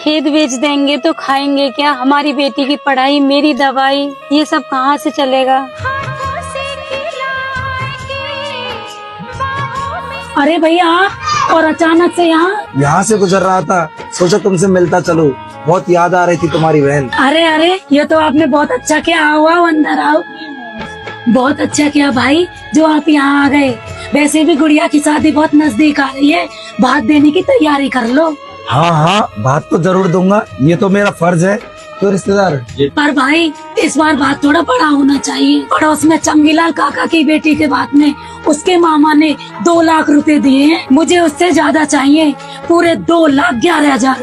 खेत बेच देंगे तो खाएंगे क्या? हमारी बेटी की पढ़ाई, मेरी दवाई, ये सब कहाँ से चलेगा? अरे भैया आप, और अचानक से यहाँ से गुजर रहा था, सोचा तुमसे मिलता चलो। बहुत याद आ रही थी तुम्हारी बहन। अरे ये तो आपने बहुत अच्छा किया। आओ अंदर आओ। बहुत अच्छा किया भाई जो आप यहाँ आ गए। वैसे भी गुड़िया की शादी बहुत नजदीक आ रही है, बात देने की तैयारी कर लो। हाँ, बात तो जरूर दूंगा, ये तो मेरा फर्ज है। तो रिश्तेदार, पर भाई इस बार बात थोड़ा बड़ा होना चाहिए। पड़ोस में चंगीलाल काका की बेटी के बात में उसके मामा ने 2 लाख रुपए दिए हैं। मुझे उससे ज्यादा चाहिए, पूरे 2,11,000।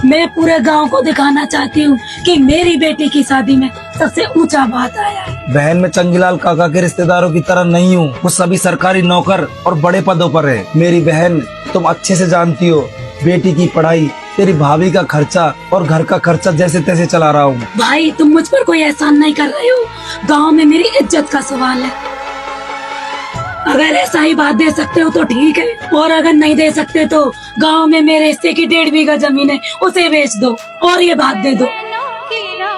मैं पूरे गांव को दिखाना चाहती हूँ कि मेरी बेटी की शादी में सबसे ऊंचा बात आया है। बहन, मैं चंगीलाल काका के रिश्तेदारों की तरह नहीं हूँ। वो सभी सरकारी नौकर और बड़े पदों पर है। मेरी बहन, तुम अच्छे से जानती हो, बेटी की पढ़ाई, तेरी भाभी का खर्चा और घर का खर्चा जैसे तैसे चला रहा हूँ। भाई तुम मुझ पर कोई एहसान नहीं कर रहे हो। गांव में मेरी इज्जत का सवाल है। अगर ऐसा ही बात दे सकते हो तो ठीक है, और अगर नहीं दे सकते तो गांव में मेरे हिस्से की 1.5 बीघा जमीन है, उसे बेच दो और ये बात दे दो।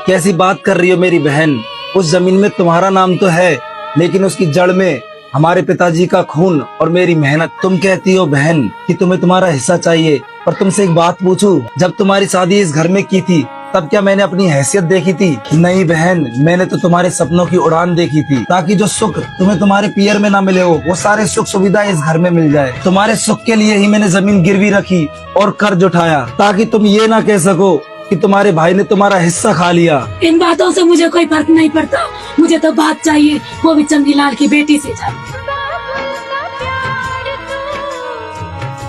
कैसी बात कर रही हो मेरी बहन? उस जमीन में तुम्हारा नाम तो है, लेकिन उसकी जड़ में हमारे पिताजी का खून और मेरी मेहनत। तुम कहती हो बहन कि तुम्हें तुम्हारा हिस्सा चाहिए, पर तुमसे एक बात पूछूं, जब तुम्हारी शादी इस घर में की थी तब क्या मैंने अपनी हैसियत देखी थी? नहीं बहन, मैंने तो तुम्हारे सपनों की उड़ान देखी थी, ताकि जो सुख तुम्हें तुम्हारे पियर में ना मिले हो, वो सारे सुख सुविधा इस घर में मिल जाए। तुम्हारे सुख के लिए ही मैंने जमीन गिरवी रखी और कर्ज उठाया, ताकि तुम ये ना कह सको कि तुम्हारे भाई ने तुम्हारा हिस्सा खा लिया। इन बातों से मुझे कोई फर्क नहीं पड़ता। मुझे तो बात चाहिए, वो भी चंगीलाल की बेटी से चाहिए।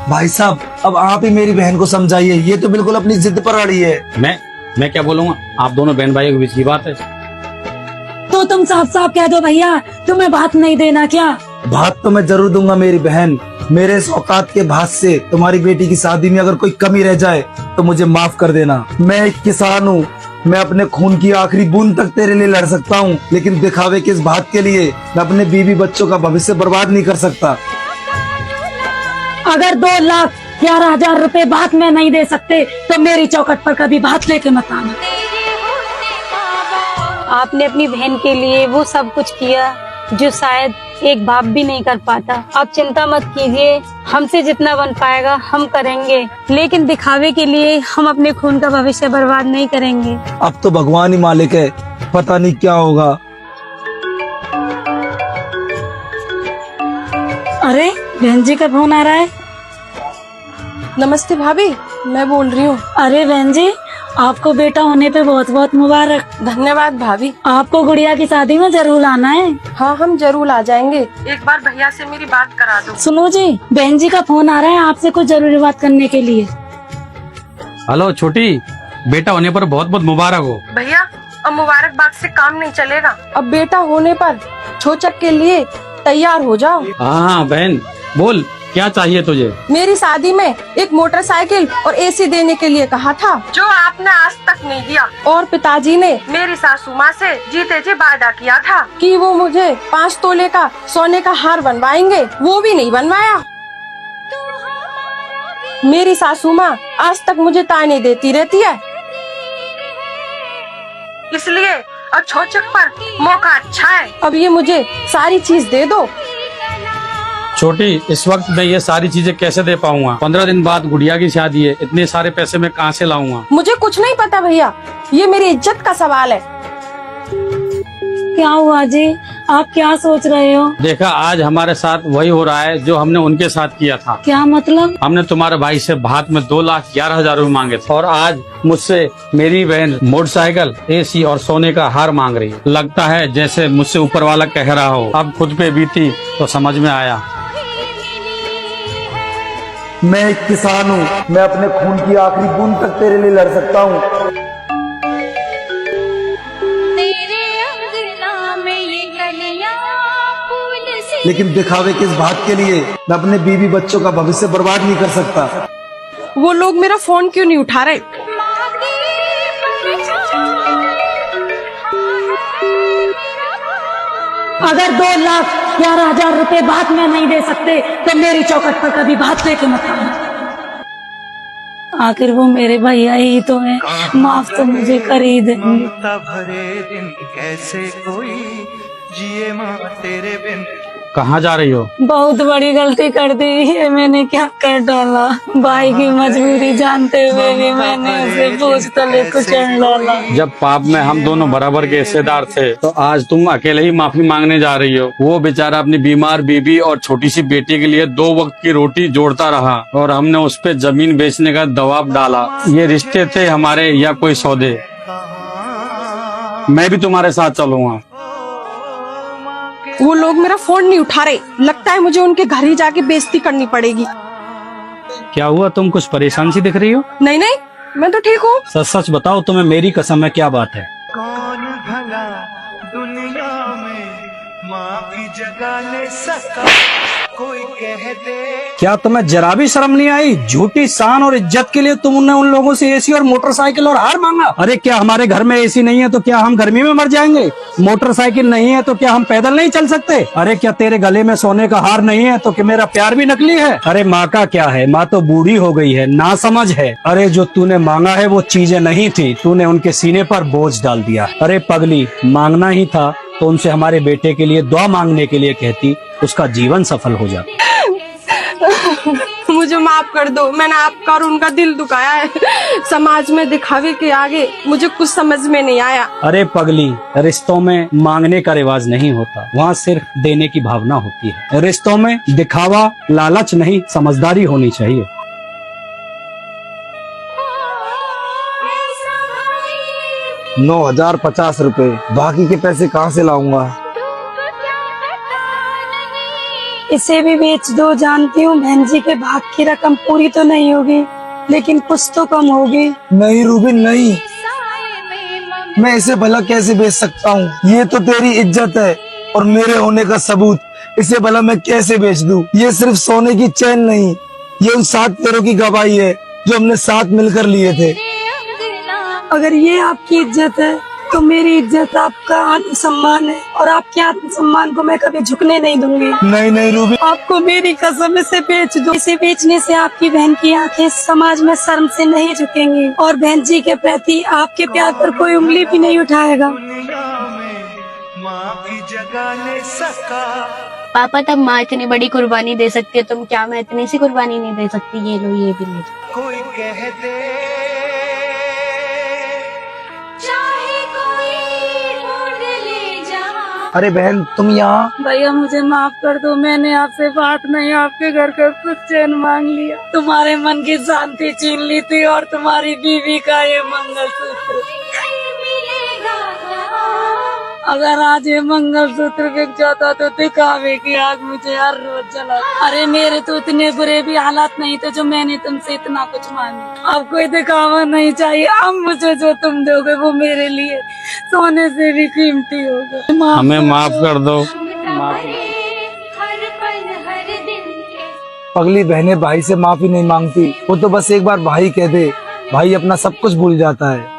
भाई साहब, अब आप ही मेरी बहन को समझाइए, ये तो बिल्कुल अपनी जिद पर अड़ी है। मैं क्या बोलूँगा? आप दोनों बहन भाइयों के बीच की बात है। तो तुम साफ साफ कह दो भैया, तुम्हें बात नहीं देना क्या? बात तो मैं जरूर दूंगा मेरी बहन। मेरे इस औकात के भास से तुम्हारी बेटी की शादी में अगर कोई कमी रह जाए तो मुझे माफ कर देना। मैं एक किसान हूँ, मैं अपने खून की आखिरी बूंद तक तेरे लिए लड़ सकता हूँ, लेकिन दिखावे के इस बात के लिए मैं अपने बीवी बच्चों का भविष्य बर्बाद नहीं कर सकता। अगर 2,11,000 रुपए बात में नहीं दे सकते तो मेरी चौखट पर कभी बात लेके मत आना। आपने अपनी बहन के लिए वो सब कुछ किया जो शायद एक बाप भी नहीं कर पाता। आप चिंता मत कीजिए, हमसे जितना बन पाएगा हम करेंगे, लेकिन दिखावे के लिए हम अपने खून का भविष्य बर्बाद नहीं करेंगे। अब तो भगवान ही मालिक है, पता नहीं क्या होगा। अरे बहन जी का फोन आ रहा है। नमस्ते भाभी, मैं बोल रही हूँ। अरे बहन जी, आपको बेटा होने पे बहुत बहुत मुबारक। धन्यवाद भाभी। आपको गुड़िया की शादी में जरूर आना है। हाँ, हम जरूर आ जाएंगे। एक बार भैया से मेरी बात करा दो। सुनो जी, बहन जी का फोन आ रहा है आपसे कुछ जरूरी बात करने के लिए। हेलो छोटी, बेटा होने पर बहुत बहुत मुबारक हो। भैया, अब मुबारकबाद से काम नहीं चलेगा। अब बेटा होने पर छोचक के लिए तैयार हो जाओ। हाँ बहन, बोल क्या चाहिए तुझे? मेरी शादी में एक मोटरसाइकिल और एसी देने के लिए कहा था, जो आपने आज तक नहीं दिया। और पिताजी ने मेरी सासू माँ से जीते जी वादा किया था कि वो मुझे 5 तोले का सोने का हार बनवाएंगे, वो भी नहीं बनवाया। मेरी सासू माँ आज तक मुझे ताने देती रहती है, इसलिए अब छोचक पर मौका अच्छा है। अब ये मुझे सारी चीज दे दो। छोटी, इस वक्त मैं ये सारी चीजें कैसे दे पाऊंगा? 15 दिन बाद गुड़िया की शादी है, इतने सारे पैसे मैं कहाँ से लाऊंगा? मुझे कुछ नहीं पता भैया, ये मेरी इज्जत का सवाल है। क्या हुआ जी, आप क्या सोच रहे हो? देखा, आज हमारे साथ वही हो रहा है जो हमने उनके साथ किया था। क्या मतलब? हमने तुम्हारे भाई से भात में 2,11,000 रुपए मांगे थे, और आज मुझसे मेरी बहन मोटरसाइकिल, एसी और सोने का हार मांग रही है। लगता है जैसे मुझसे ऊपर वाला कह रहा हो। अब खुद पे बीती तो समझ में आया। मैं एक किसान हूँ, मैं अपने खून की आखिरी बूंद तक तेरे लिए लड़ सकता हूँ। लेकिन दिखावे के इस बात के लिए मैं अपने बीवी बच्चों का भविष्य बर्बाद नहीं कर सकता। वो लोग मेरा फोन क्यों नहीं उठा रहे? अगर 2,11,000 रुपए बात में नहीं दे सकते तो मेरी चौखट पर कभी बात लेके मत आना। आखिर वो मेरे भैया ही तो है, माफ तो मुझे कर ही देंगे। ममता भरे दिन कैसे कोई जिए माँ तेरे बिन। कहाँ जा रही हो? बहुत बड़ी गलती कर दी है मैंने, क्या कर डाला। भाई की मजबूरी जानते हुए भी मैंने उसे बोझ तले कुचल डाला। जब पाप में हम दोनों बराबर के हिस्सेदार थे तो आज तुम अकेले ही माफी मांगने जा रही हो। वो बेचारा अपनी बीमार बीबी और छोटी सी बेटी के लिए 2 वक्त की रोटी जोड़ता रहा और हमने उस पे जमीन बेचने का दबाव डाला। ये रिश्ते थे हमारे या कोई सौदे? मैं भी तुम्हारे साथ चलूंगा। वो लोग मेरा फोन नहीं उठा रहे, लगता है मुझे उनके घर ही जाके बेइज्जती करनी पड़ेगी। क्या हुआ, तुम कुछ परेशान सी दिख रही हो? नहीं नहीं, मैं तो ठीक हूँ। सच सच बताओ, तुम्हें मेरी कसम है, क्या बात है? कौन भला दुनिया में माँ की जगह ले सका, कोई कह दे। क्या तुम्हें जरा भी शर्म नहीं आई? झूठी शान और इज्जत के लिए तुमने उन लोगों से एसी और मोटरसाइकिल और हार मांगा। अरे क्या हमारे घर में एसी नहीं है तो क्या हम गर्मी में मर जाएंगे? मोटरसाइकिल नहीं है तो क्या हम पैदल नहीं चल सकते? अरे क्या तेरे गले में सोने का हार नहीं है तो क्या मेरा प्यार भी नकली है? अरे माँ का क्या है, माँ तो बूढ़ी हो गई है, ना समझ है। अरे जो तूने मांगा है वो चीजें नहीं थी, तूने उनके सीने पर बोझ डाल दिया। अरे पगली, मांगना ही था तो उनसे हमारे बेटे के लिए दुआ मांगने के लिए कहती, उसका जीवन सफल हो जाता। मुझे माफ कर दो, मैंने आपका और उनका दिल दुखाया है। समाज में दिखावे के आगे मुझे कुछ समझ में नहीं आया। अरे पगली, रिश्तों में मांगने का रिवाज नहीं होता, वहाँ सिर्फ देने की भावना होती है। रिश्तों में दिखावा, लालच नहीं, समझदारी होनी चाहिए। ₹9,050, बाकी के पैसे कहाँ से लाऊंगा? इसे भी बेच दो। जानती हूँ बहन जी के भाग की रकम पूरी तो नहीं होगी, लेकिन कुछ तो कम होगी। नहीं रूबिन नहीं, मैं इसे भला कैसे बेच सकता हूँ? ये तो तेरी इज्जत है और मेरे होने का सबूत। इसे भला मैं कैसे बेच दूँ? ये सिर्फ सोने की चैन नहीं, ये उन 7 पैरों की गवाही है जो हमने साथ मिलकर लिए थे। अगर ये आपकी इज्जत है तो मेरी इज्जत आपका आत्मसम्मान है, और आपके आत्मसम्मान को मैं कभी झुकने नहीं दूंगी। नहीं नहीं रूबिन, आपको मेरी कसम, इसे बेच दो। इसे बेचने से आपकी बहन की आंखें समाज में शर्म से नहीं झुकेंगी और बहन जी के प्रति आपके प्यार पर कोई उंगली भी नहीं उठाएगा। दुनिया में माँ की जगह ले सका। पापा तब माँ इतनी बड़ी कुर्बानी दे सकती है, तुम क्या मैं इतनी सी कुर्बानी नहीं दे सकती? ये लो, ये भी ले जाओ। कोई कह दे अरे बहन तुम यहाँ? भैया मुझे माफ कर दो, मैंने आपसे बात नहीं, आपके घर का कुछ चैन मांग लिया, तुम्हारे मन की शांति छीन ली थी और तुम्हारी बीवी का ये मंगलसूत्र। अगर आज ये मंगलसूत्र बिक जाता तो दिखावे की आग मुझे हर रोज जला। अरे मेरे तो इतने बुरे भी हालात नहीं थे जो मैंने तुमसे इतना कुछ मांगा। अब कोई दिखावा नहीं चाहिए। अब मुझे जो तुम दोगे वो मेरे लिए सोने से भी कीमती होगा। हमें माफ कर दो। पगली बहनें भाई से माफी नहीं मांगती, वो तो बस एक बार भाई कह दे, भाई अपना सब कुछ भूल जाता है।